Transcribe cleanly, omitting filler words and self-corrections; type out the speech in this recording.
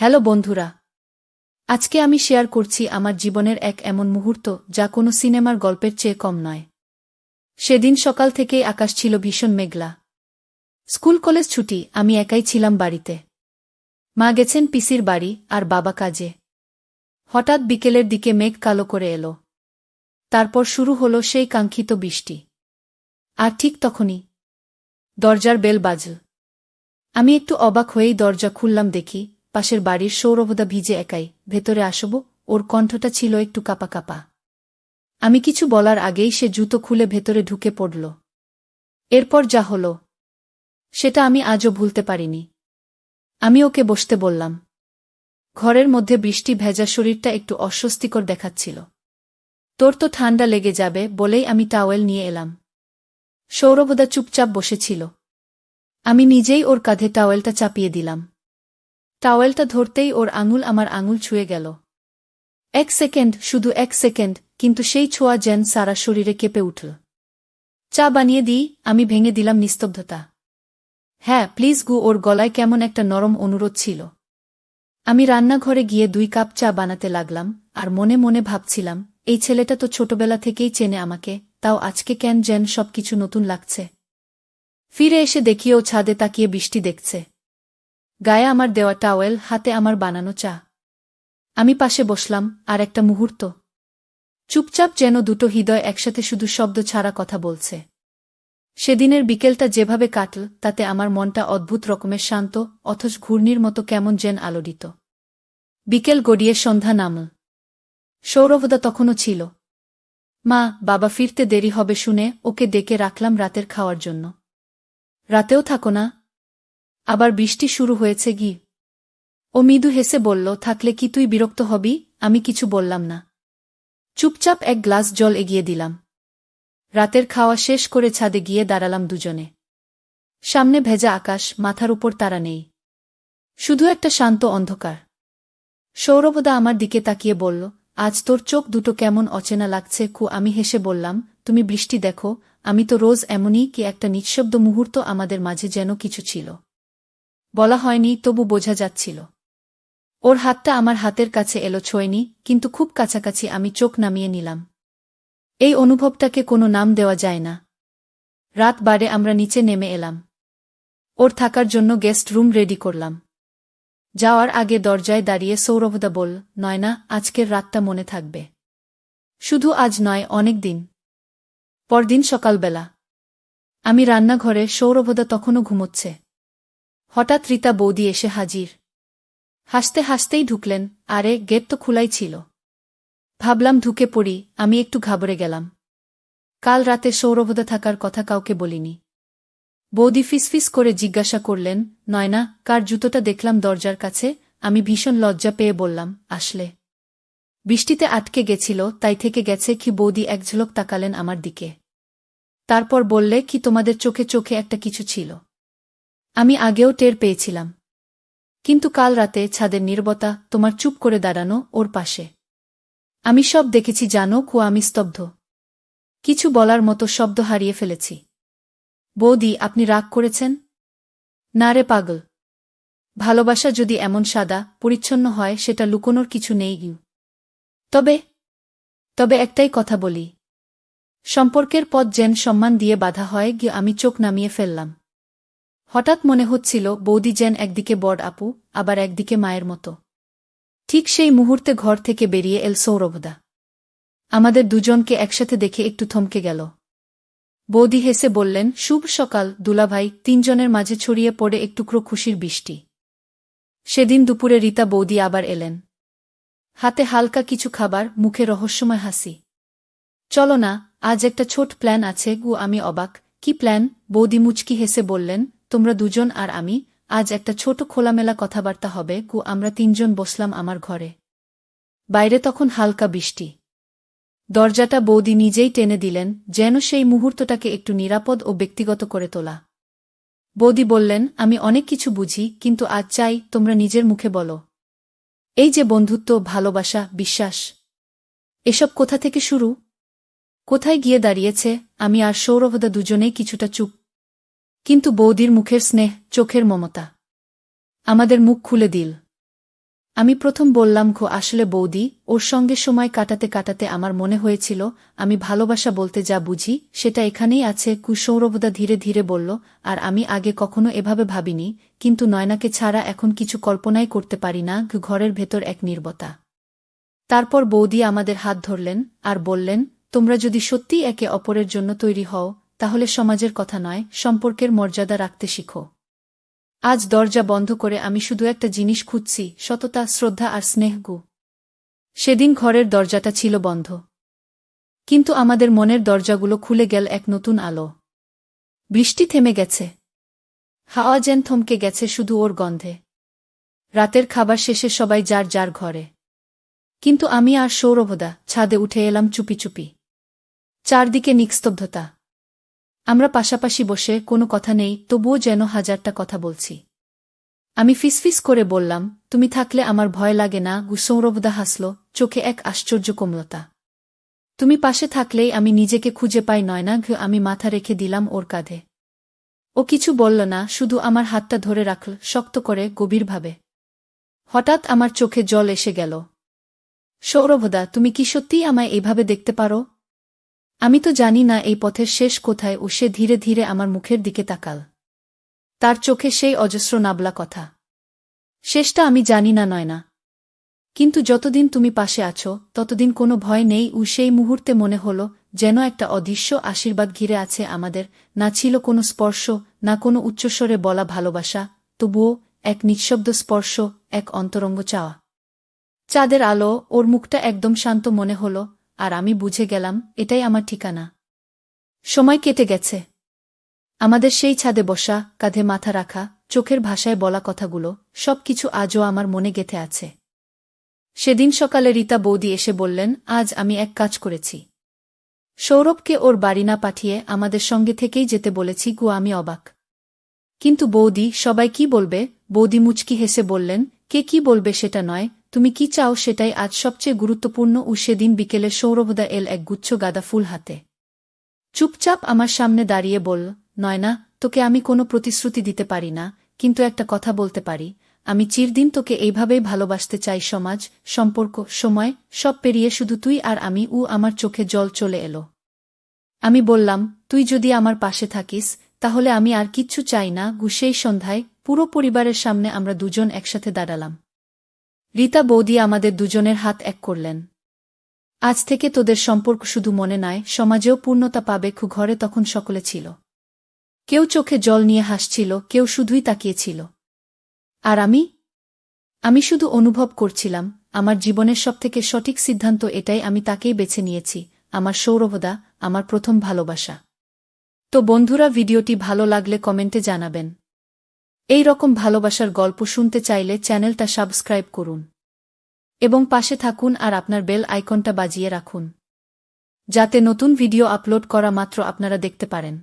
Hello বন্ধুরা, আজকে আমি শেয়ার করছি আমার জীবনের এক এমন মুহূর্ত যা কোনো সিনেমার গল্পের চেয়ে কম নয়। সেদিন সকাল থেকেই আকাশ ছিল ভীষণ মেঘলা। স্কুল কলেজ ছুটি, আমি একাই ছিলাম বাড়িতে। মা গেছেন পিসির বাড়ি আর বাবা কাজে। হঠাৎ বিকেলের দিকে মেঘ কালো করে এলো। তারপর শুরু হলো সেই কাঙ্ক্ষিত বৃষ্টি। আর ঠিক তখনই দরজার বেল বাজল। আমি একটু অবাক হয়েই দরজা খুললাম, দেখি পাশের বাড়ির সৌরভদা ভিজে একাই। ভেতরে আসব। ওর কণ্ঠটা ছিল একটু কাঁপা কাঁপা। আমি কিছু বলার আগেই সে জুতো খুলে ভেতরে ঢুকে পড়ল। এরপর যা হলো সেটা আমি আজও ভুলতে পারিনি। আমি ওকে বসতে বললাম। ঘরের মধ্যে বৃষ্টি ভেজা শরীরটা একটু অস্বস্তিকর দেখাচ্ছিল। তোর তো ঠান্ডা লেগে যাবে বলেই আমি টাওয়েল নিয়ে এলাম। সৌরভদা চুপচাপ বসেছিল। আমি নিজেই ওর কাঁধে টাওয়েলটা চাপিয়ে দিলাম। টাওয়েলটা ধরতেই ওর আঙুল আমার আঙুল ছুঁয়ে গেল। এক সেকেন্ড, শুধু এক সেকেন্ড, কিন্তু সেই ছোঁয়া যেন সারা শরীরে কেঁপে উঠল। চা বানিয়ে দিই, আমি ভেঙে দিলাম নিস্তব্ধতা। হ্যাঁ প্লিজ গু। ওর গলায় কেমন একটা নরম অনুরোধ ছিল। আমি রান্নাঘরে গিয়ে 2 কাপ চা বানাতে লাগলাম, আর মনে মনে ভাবছিলাম, এই ছেলেটা তো ছোটবেলা থেকেই চেনে আমাকে, তাও আজকে কেন যেন সবকিছু নতুন লাগছে। ফিরে এসে দেখি ও ছাদে তাকিয়ে বৃষ্টি দেখছে। গায়ে আমার দেওয়া টাওয়েল, হাতে আমার বানানো চা। আমি পাশে বসলাম, আর একটা মুহূর্ত চুপচাপ, যেন দুটো হৃদয় একসাথে শুধু শব্দ ছাড়া কথা বলছে। সেদিনের বিকেলটা যেভাবে কাটল তাতে আমার মনটা অদ্ভুত রকমের শান্ত, অথচ ঘূর্ণির মতো কেমন যেন আলোড়িত। বিকেল গড়িয়ে সন্ধ্যা নামল। সৌরভদা তখনও ছিল। মা বাবা ফিরতে দেরি হবে শুনে ওকে ডেকে রাখলাম রাতের খাওয়ার জন্য। রাতেও থাকো না? আবার বৃষ্টি শুরু হয়েছে গি? ও মৃদু হেসে বলল, থাকলে কি তুই বিরক্ত হবি? আমি কিছু বললাম না। চুপচাপ এক গ্লাস জল এগিয়ে দিলাম। রাতের খাওয়া শেষ করে ছাদে গিয়ে দাঁড়ালাম দুজনে। সামনে ভেজা আকাশ, মাথার উপর তারা নেই। শুধু একটা শান্ত অন্ধকার। সৌরভদা আমার দিকে তাকিয়ে বলল, আজ তোর চোখ দুটো কেমন অচেনা লাগছে কু। আমি হেসে বললাম, তুমি বৃষ্টি দেখো, আমি তো রোজ এমনই। কি একটা নিঃশব্দ মুহূর্ত আমাদের মাঝে, যেন কিছু ছিল। বলা হয়নি, তবু বোঝা যাচ্ছিল। ওর হাতটা আমার হাতের কাছে এলো, ছোঁয়নি, কিন্তু খুব কাছাকাছি। আমি চোখ নামিয়ে নিলাম। এই অনুভবটাকে কোনো নাম দেওয়া যায় না। রাত বাড়ে আমরা নিচে নেমে এলাম। ওর থাকার জন্য গেস্ট রুম রেডি করলাম। যাওয়ার আগে দরজায় দাঁড়িয়ে সৌরভদা বলল, নয়না, আজকের রাতটা মনে থাকবে। শুধু আজ নয়, অনেক দিন। পরদিন সকালবেলা আমি রান্নাঘরে, সৌরভদা তখনও ঘুমোচ্ছে। হঠাৎ রীতা বৌদি এসে হাজির। হাসতে হাসতেই ঢুকলেন। আরে, গেট তো খোলাই ছিল। ভাবলাম ঢুকে পড়ি। আমি একটু ঘাবড়ে গেলাম। কাল রাতে সৌরভদা থাকার কথা কাউকে বলিনি। বৌদি ফিসফিস করে জিজ্ঞাসা করলেন, নয়না, কার জুতোটা দেখলাম দরজার কাছে? আমি ভীষণ লজ্জা পেয়ে বললাম, আসলে বৃষ্টিতে আটকে গেছিল, তাই থেকে গেছে কি? বৌদি এক ঝলক তাকালেন আমার দিকে। তারপর বললে, কি তোমাদের চোখে চোখে একটা কিছু ছিল। আমি আগেও টের পেয়েছিলাম, কিন্তু কাল রাতে ছাদের নীরবতা, তোমার চুপ করে দাঁড়ানো, ওর পাশে। আমি সব দেখেছি জানো কু। আমি স্তব্ধ। কিছু বলার মতো শব্দ হারিয়ে ফেলেছি। বৌদি, আপনি রাগ করেছেন? না রে পাগল। ভালোবাসা যদি এমন সাদা পরিচ্ছন্ন হয়, সেটা লুকোনোর কিছু নেই গিউ। তবে তবে একটাই কথা বলি, সম্পর্কের পথ যেন সম্মান দিয়ে বাঁধা হয় গিয়ে। আমি চোখ নামিয়ে ফেললাম। হঠাৎ মনে হচ্ছিল বৌদি যেন একদিকে বড় আপু, আবার একদিকে মায়ের মতো। ঠিক সেই মুহূর্তে ঘর থেকে বেরিয়ে এল সৌরভদা। আমাদের দুজনকে একসাথে দেখে একটু থমকে গেল। বৌদি হেসে বললেন, শুভ সকাল দুলাভাই। তিনজনের মাঝে ছড়িয়ে পড়ে এক টুকরো খুশির বৃষ্টি। সেদিন দুপুরে রীতা বৌদি আবার এলেন। হাতে হালকা কিছু খাবার, মুখে রহস্যময় হাসি। চলো না, আজ একটা ছোট প্ল্যান আছে গু। আমি অবাক। কি প্ল্যান? বৌদি মুচকি হেসে বললেন, তোমরা দুজন আর আমি, আজ একটা ছোট খোলামেলা কথাবার্তা হবে গু। আমরা তিনজন বসলাম আমার ঘরে। বাইরে তখন হালকা বৃষ্টি। দরজাটা বৌদি নিজেই টেনে দিলেন, যেন সেই মুহূর্তটাকে একটু নিরাপদ ও ব্যক্তিগত করে তোলা। বৌদি বললেন, আমি অনেক কিছু বুঝি, কিন্তু আজ চাই তোমরা নিজের মুখে বলো। এই যে বন্ধুত্ব, ভালোবাসা, বিশ্বাস, এসব কোথা থেকে শুরু? কোথায় গিয়ে দাঁড়িয়েছে? আমি আর সৌরভদা দুজনেই কিছুটা চুপ। কিন্তু বৌদির মুখের স্নেহ, চোখের মমতা আমাদের মুখ খুলে দিল। আমি প্রথম বললাম, আসলে বৌদি, ওর সঙ্গে সময় কাটাতে কাটাতে আমার মনে হয়েছিল আমি ভালোবাসা বলতে যা বুঝি সেটা এখানেই আছে। সৌরভদা ধীরে ধীরে বলল, আর আমি আগে কখনো এভাবে ভাবিনি, কিন্তু নয়নাকে ছাড়া এখন কিছু কল্পনাই করতে পারি না। ঘরের ভেতর এক নীরবতা। তারপর বৌদি আমাদের হাত ধরলেন আর বললেন, তোমরা যদি সত্যিই একে অপরের জন্য তৈরি হও, তাহলে সমাজের কথা নয়, সম্পর্কের মর্যাদা রাখতে শিখো। আজ দরজা বন্ধ করে আমি শুধু একটা জিনিস খুঁজছি, সততা, শ্রদ্ধা আর স্নেহগু। সেদিন ঘরের দরজাটা ছিল বন্ধ, কিন্তু আমাদের মনের দরজাগুলো খুলে গেল এক নতুন আলো। বৃষ্টি থেমে গেছে, হাওয়া যেন থমকে গেছে শুধু ওর গন্ধে। রাতের খাবার শেষে সবাই যার যার ঘরে, কিন্তু আমি আর সৌরভদা ছাদে উঠে এলাম চুপি চুপি। চারদিকে নিস্তব্ধতা। আমরা পাশাপাশি বসে, কোনো কথা নেই, তবুও যেন হাজারটা কথা বলছি। আমি ফিসফিস করে বললাম, তুমি থাকলে আমার ভয় লাগে না। সৌরভদা হাসল, চোখে এক আশ্চর্য কোমলতা। তুমি পাশে থাকলেই আমি নিজেকে খুঁজে পাই নয়না। আমি মাথা রেখে দিলাম ওর কাঁধে। ও কিছু বলল না, শুধু আমার হাতটা ধরে রাখল শক্ত করে, গভীরভাবে। হঠাৎ আমার চোখে জল এসে গেল। সৌরভদা, তুমি কি সত্যিই আমায় এইভাবে দেখতে পারো? আমি তো জানি না এই পথের শেষ কোথায়। ও সে ধীরে ধীরে আমার মুখের দিকে তাকাল। তার চোখে সেই অজস্র নাবলা কথা। শেষটা আমি জানি না নয়না, কিন্তু যতদিন তুমি পাশে আছো ততদিন কোনো ভয় নেই। সেই মুহূর্তে মনে হল যেন একটা অদৃশ্য আশীর্বাদ ঘিরে আছে আমাদের। না ছিল কোনো স্পর্শ, না কোনো উচ্চস্বরে বলা ভালোবাসা, তবুও এক নিঃশব্দ স্পর্শ, এক অন্তরঙ্গ চাওয়া। চাঁদের আলো, ওর মুখটা একদম শান্ত মনে হল, আর আমি বুঝে গেলাম এটাই আমার ঠিকানা। সময় কেটে গেছে। আমাদের সেই ছাদে বসা, কাঁধে মাথা রাখা, চোখের ভাষায় বলা কথাগুলো, সবকিছু আজও আমার মনে গেঁথে আছে। সেদিন সকালে রীতা বৌদি এসে বললেন, আজ আমি এক কাজ করেছি। সৌরভকে ওর বাড়ি না পাঠিয়ে আমাদের সঙ্গে থেকেই যেতে বলেছি। আমি অবাক। কিন্তু বৌদি, সবাই কি বলবে? বৌদি মুচকি হেসে বললেন, কে কি বলবে সেটা নয়, তুমি কি চাও সেটাই আজ সবচেয়ে গুরুত্বপূর্ণ। সেদিন বিকেলে সৌরভদা এল এক গুচ্ছ গাঁদা ফুল হাতে। চুপচাপ আমার সামনে দাঁড়িয়ে বলল, নয়না, তোকে আমি কোনো প্রতিশ্রুতি দিতে পারি না, কিন্তু একটা কথা বলতে পারি, আমি চিরদিন তোকে এইভাবেই ভালোবাসতে চাই। সমাজ, সম্পর্ক, সময়, সব পেরিয়ে শুধু তুই আর আমি। আমার চোখে জল চলে এলো। আমি বললাম, তুই যদি আমার পাশে থাকিস, তাহলে আমি আর কিচ্ছু চাই না। সেই সন্ধ্যায় পুরো পরিবারের সামনে আমরা দুজন একসাথে দাঁড়ালাম। রীতা বৌদি আমাদের দুজনের হাত এক করলেন। আজ থেকে তোদের সম্পর্ক শুধু মনে নয়, সমাজেও পূর্ণতা পাবে। ঘরে তখন সকলে ছিল। কেউ চোখে জল নিয়ে হাসছিল, কেউ শুধুই তাকিয়েছিল। আর আমি শুধু অনুভব করছিলাম, আমার জীবনের সবথেকে সঠিক সিদ্ধান্ত এটাই। আমি তাকেই বেছে নিয়েছি, আমার সৌরভদা, আমার প্রথম ভালোবাসা। তো বন্ধুরা, ভিডিওটি ভালো লাগলে কমেন্টে জানাবেন। এই রকম ভালোবাসার গল্প শুনতে চাইলে চ্যানেলটা সাবস্ক্রাইব করুন এবং পাশে থাকুন আর আপনার বেল আইকনটা বাজিয়ে রাখুন, যাতে নতুন ভিডিও আপলোড করা মাত্র আপনারা দেখতে পারেন।